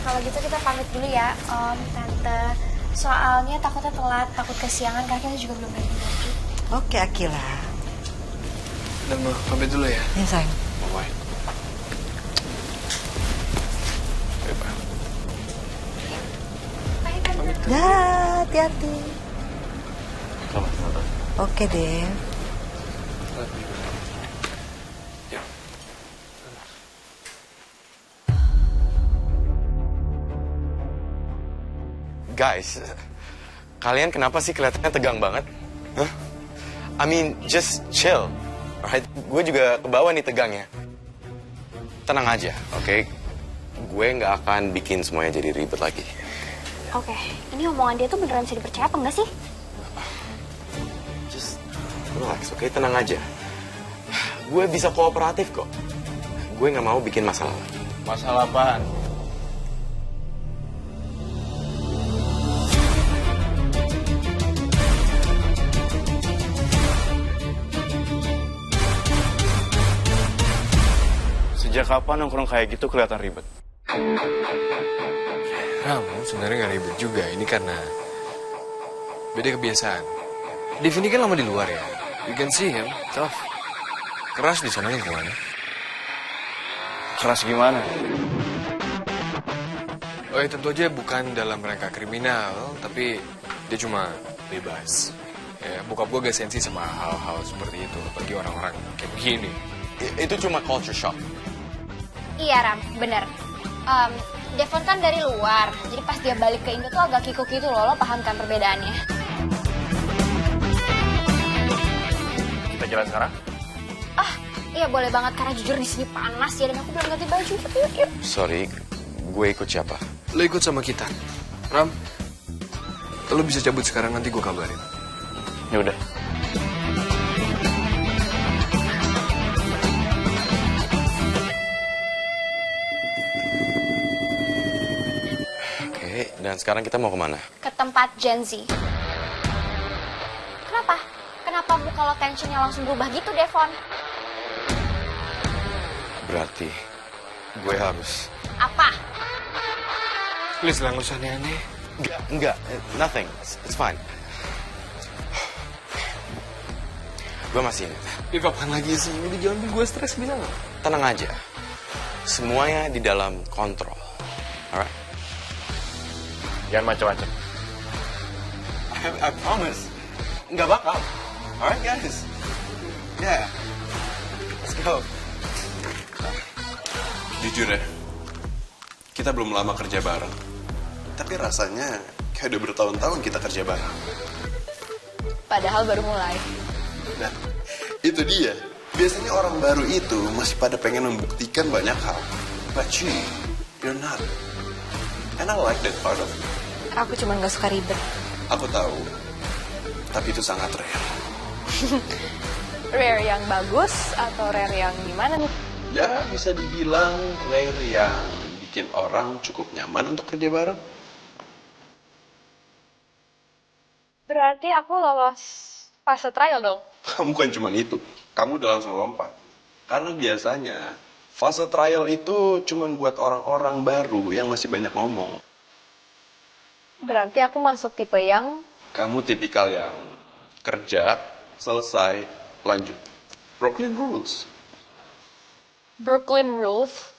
kalau gitu kita pamit dulu ya, Om, Tante. Soalnya takutnya telat, takut kesiangan, karena kita juga belum bagi-bagi. Oke, Akila. Udah mau pamit dulu ya? Ya, sayang. Bye-bye. Bye-bye. Bye, Tante. Ya, hati-hati. Selamat malam. Oke deh. Ya. Guys, kalian kenapa sih kelihatannya tegang banget? Hah? I mean, just chill. Alright, gue juga ke bawah nih tegangnya. Tenang aja, oke? Gue nggak akan bikin semuanya jadi ribet lagi. Oke, ini omongan dia tuh beneran bisa dipercaya apa enggak sih? Just relax, oke? Tenang aja. Gue bisa kooperatif kok. Gue nggak mau bikin masalah lagi. Masalah apaan? Sejak kapan nongkrong kayak gitu kelihatan ribet? Kamu sebenarnya nggak ribet juga. Ini karena beda kebiasaan. Div ini kan lama di luar ya. You can see him, tough. Keras di sana kemana? Keras gimana? Oh ya tentu aja bukan dalam rangka kriminal, tapi dia cuma bebas. Ya, bokap gue gak sensi sama hal-hal seperti itu, bagi orang-orang kayak begini. Itu cuma culture shock. Iya, Ram, bener. Devon kan dari luar, jadi pas dia balik ke Indo tuh agak kikuk gitu loh, lo paham kan perbedaannya? Kita jalan sekarang? Ah, iya boleh banget, karena jujur di sini panas ya, dan aku belum ganti baju. Yuk. Sorry, gue ikut siapa? Lo ikut sama kita. Ram, lo bisa cabut sekarang, nanti gue kabarin. Ya udah. Oke, dan sekarang kita mau kemana? Ke tempat Gen Z. Kenapa? Kenapa muka lo tensionnya langsung berubah gitu, Devon? Berarti gue harus... Apa? Please lah, nggak usah aneh-aneh. Enggak, nothing. It's fine. Gue masih ingat. Ini kapan lagi sih? Udah jangan bikin gue stres, bisa nggak? Tenang aja. Semuanya di dalam kontrol. Alright? Jangan macam-macam. I promise. Nggak bakal. Alright guys? Yeah. Let's go. Jujur ya, kita belum lama kerja bareng. Tapi rasanya kayak udah bertahun-tahun kita kerja bareng. Padahal baru mulai. Nah, itu dia. Biasanya orang baru itu masih pada pengen membuktikan banyak hal. But you're not. And I like that part of you. Aku cuma gak suka ribet. Aku tahu, tapi itu sangat rare. Rare yang bagus atau rare yang gimana nih? Ya, bisa dibilang rare yang bikin orang cukup nyaman untuk kerja bareng. Berarti aku lolos fase trial dong? Bukan cuma itu, kamu udah langsung lompat. Karena biasanya fase trial itu cuma buat orang-orang baru yang masih banyak ngomong. Berarti aku masuk tipe yang... Kamu tipikal yang kerja, selesai, lanjut. Brooklyn Rules. Brooklyn Rules?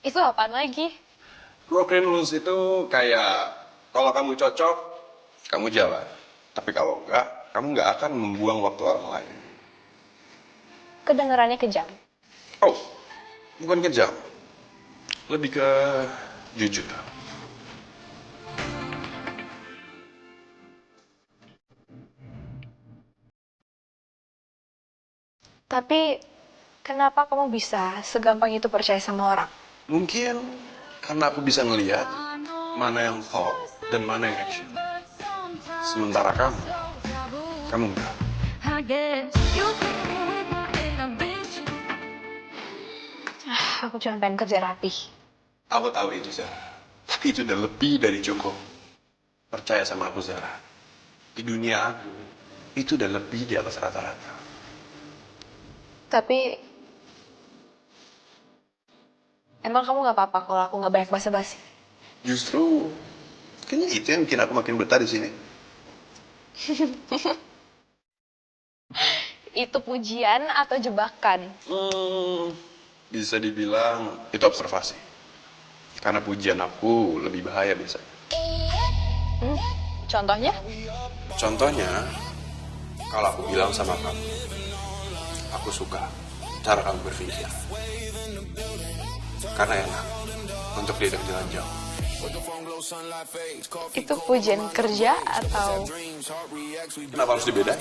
Itu apaan lagi? Brooklyn Rules itu kayak kalau kamu cocok, kamu jalan. Tapi kalau enggak, kamu nggak akan membuang waktu orang lain. Kedengarannya kejam. Oh, bukan kejam. Lebih ke jujur. Tapi kenapa kamu bisa segampang itu percaya sama orang? Mungkin karena aku bisa ngelihat mana yang thought dan mana yang action. Sementara kamu enggak. Aku cuma pengen kerja rapi. Aku tahu itu, Zara. Tapi itu udah lebih dari cukup. Percaya sama aku, Zara. Di dunia aku, itu udah lebih di atas rata-rata. Tapi... emang kamu gak apa-apa kalau aku gak banyak basa-basi? Justru kayaknya itu yang bikin aku makin betah di sini. Itu pujian atau jebakan? Bisa dibilang itu observasi. Karena pujian aku lebih bahaya biasanya. Contohnya? Contohnya, kalau aku bilang sama kamu, aku suka cara kamu berpikir. Karena enak untuk diajak jalan jauh. Itu pujian kerja atau... Kenapa harus dibedain?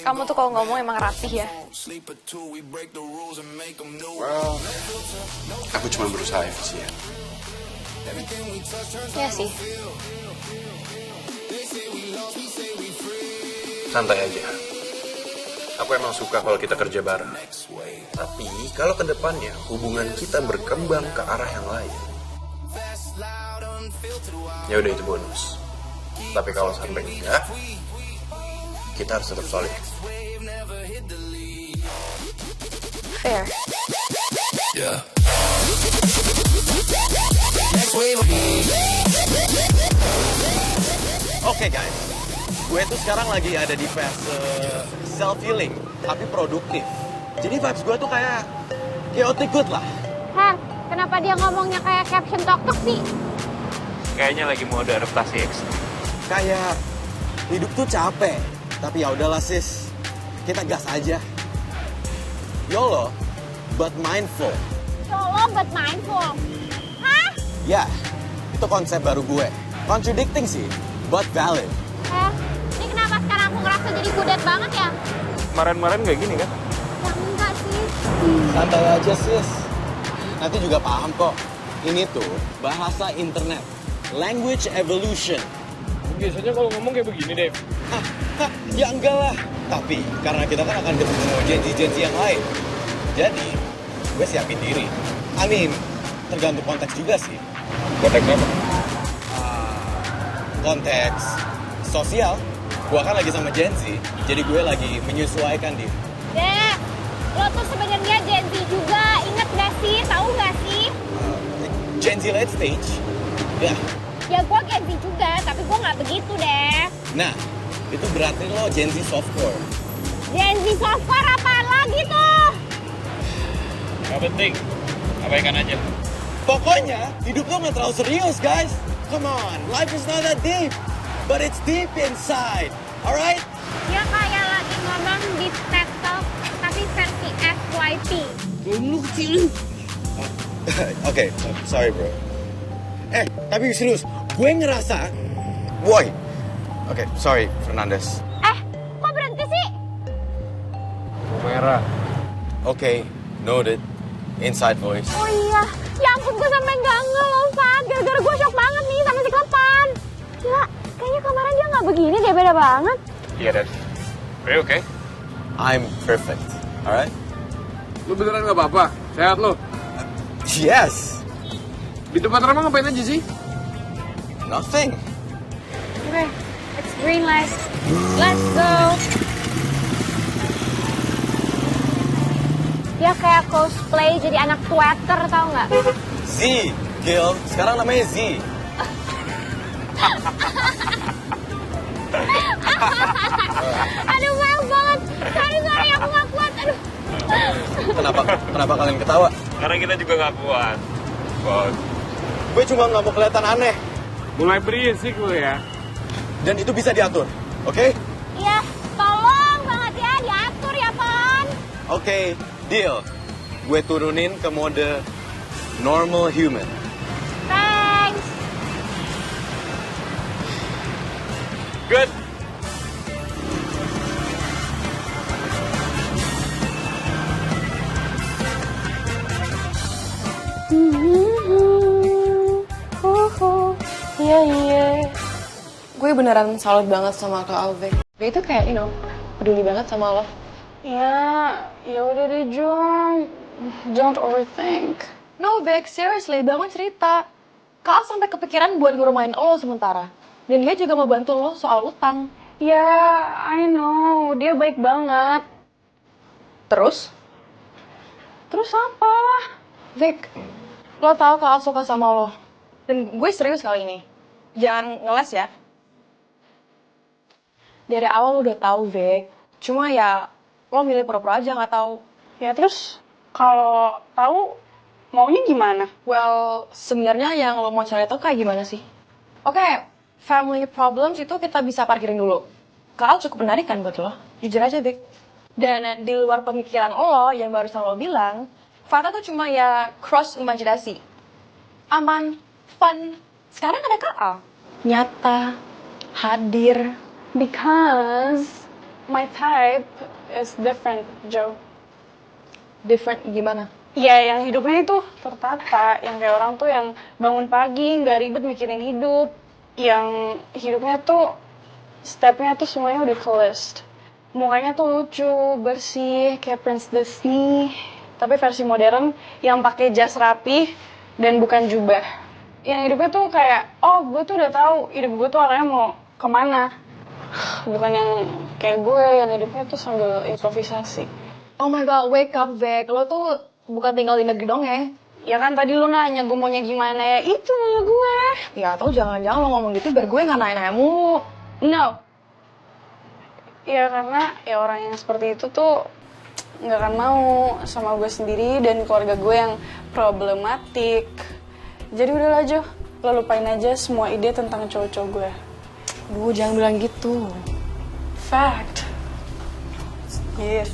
Kamu tuh kalau ngomong emang rapih ya? Well, aku cuma berusaha efisien. Iya sih. Santai aja. Aku emang suka kalau kita kerja bareng. Tapi kalau ke depannya hubungan kita berkembang ke arah yang lain, ya udah itu bonus. Tapi kalau sampai enggak, kita harus tetap solid. Fair. Oke guys, gue tuh sekarang lagi ada di fase self-healing, tapi produktif. Jadi vibes gue tuh kayak chaotic good lah. Her, kenapa dia ngomongnya kayak caption tok-tok sih? Kayaknya lagi mau ada adaptasi X. Kayak hidup tuh capek, tapi ya udahlah sis, kita gas aja. YOLO, but mindful. Solo but mindful. Hah? Ya, itu konsep baru gue. Contradicting sih, but valid. Her, ini kenapa sekarang aku ngerasa jadi kudet banget ya? Kemarin-kemarin gak gini kan? Ya enggak sih. Santai aja sis, nanti juga paham kok. Ini tuh bahasa internet, language evolution. Biasanya kalau ngomong kayak begini, Dave. Ya enggak lah. Tapi karena kita kan akan ketemu janji-janji yang lain, jadi gue siapin diri. I mean, tergantung konteks juga sih. Konteks apa? Konteks sosial. Gue kan lagi sama Gen Z, jadi gue lagi menyesuaikan diri. Deh, lo tuh sebenarnya Gen Z juga. Ingat gak sih? Tahu gak sih? Gen Z late stage. Ya, Ya gue Gen Z juga, tapi gue nggak begitu deh. nah itu berarti lo Gen Z softcore. Gen Z software apaan lagi tuh? Gak penting. Abaikan aja. Pokoknya hidup lo nggak terlalu serius guys. Come on, life is not that deep, but it's deep inside. Alright? Dia kayak lagi ngomong di TED Talk, tapi versi FYP. Oke, sorry bro. Tapi serius, gue ngerasa... Boy! Oke, sorry Fernandes. Kok berhenti sih? Merah. Oke, noted. Inside voice. Oh iya, ya ampun gue sampai nggak loh, Fat. Gara-gara gue shock banget nih sama si Klepan. Gila, kayaknya kemarin dia nggak begini deh, beda banget. Iya, Dad. Are you okay? I'm perfect. Alright? Lu beneran gak apa-apa? Sehat lu? Yes! Di tempat Rama ngapain aja sih? Nothing. Okay, it's green light. Let's go. Dia kayak cosplay jadi anak Twitter, tau nggak? Z, Gil. Sekarang namanya Z. Aduh, maaf banget. Sorry, aku nggak kuat. Aduh. Kenapa kalian ketawa? Karena kita juga gak kuat. Bos. Gue cuma nggak mau kelihatan aneh. Mulai berisik lu ya. Dan itu bisa diatur, oke? Iya, tolong banget ya, diatur ya, Pon. Oke, deal. Gue turunin ke mode normal human. Thanks. Good. Iya. Gue beneran salut banget sama Kak Alve. Dia itu kayak, peduli banget sama lo. Ya udah deh, Jung. Don't overthink. No, Beck, seriously, bangun cerita. Kak Al sampai kepikiran buat ngerumahin lo sementara. Dan dia juga mau bantu lo soal utang. Ya, I know. Dia baik banget. Terus? Terus apa? Vic, Lo tau kalau Al suka sama lo. Dan gue serius kali ini. Jangan ngeles ya. Dari awal lo udah tahu, Vic. Cuma ya, lo milih pura-pura aja nggak tahu. Ya terus kalau tahu maunya gimana? Well, sebenarnya yang lo mau cari itu kayak gimana sih? Oke, family problems itu kita bisa parkirin dulu. Kak Al cukup menarik kan buat lo? Jujur aja, Vic. Dan di luar pemikiran lo yang barusan lo bilang, Fata tuh cuma ya cross imajinasi. Aman, fun. Sekarang ada Kak Al. Nyata, hadir. Because my type is different, Joe. Different gimana? Ya, yang hidupnya itu tertata, yang kayak orang tuh yang bangun pagi, nggak ribet mikirin hidup, yang hidupnya tuh stepnya tuh semuanya udah ke-list. Mukanya tuh lucu, bersih, kayak Prince Disney, tapi versi modern yang pakai jas rapi dan bukan jubah. Yang hidupnya tuh kayak, oh gue tuh udah tahu hidup gue tuh arahnya mau kemana. Bukan yang kayak gue yang hidupnya tuh sambil improvisasi. Oh my god, wake up, Vic. Lo tuh bukan tinggal di negeri dongeng. Ya kan tadi lu nanya gue maunya gimana ya, itu maunya gue. Ya atau jangan-jangan lo ngomong gitu biar gue nggak nanya-nanya mulu. No. Ya karena ya orang yang seperti itu tuh nggak akan mau sama gue sendiri dan keluarga gue yang problematik. Jadi udahlah Jo, lo lupain aja semua ide tentang cowok-cowok gue. Duh, jangan bilang gitu. Fact. Yes.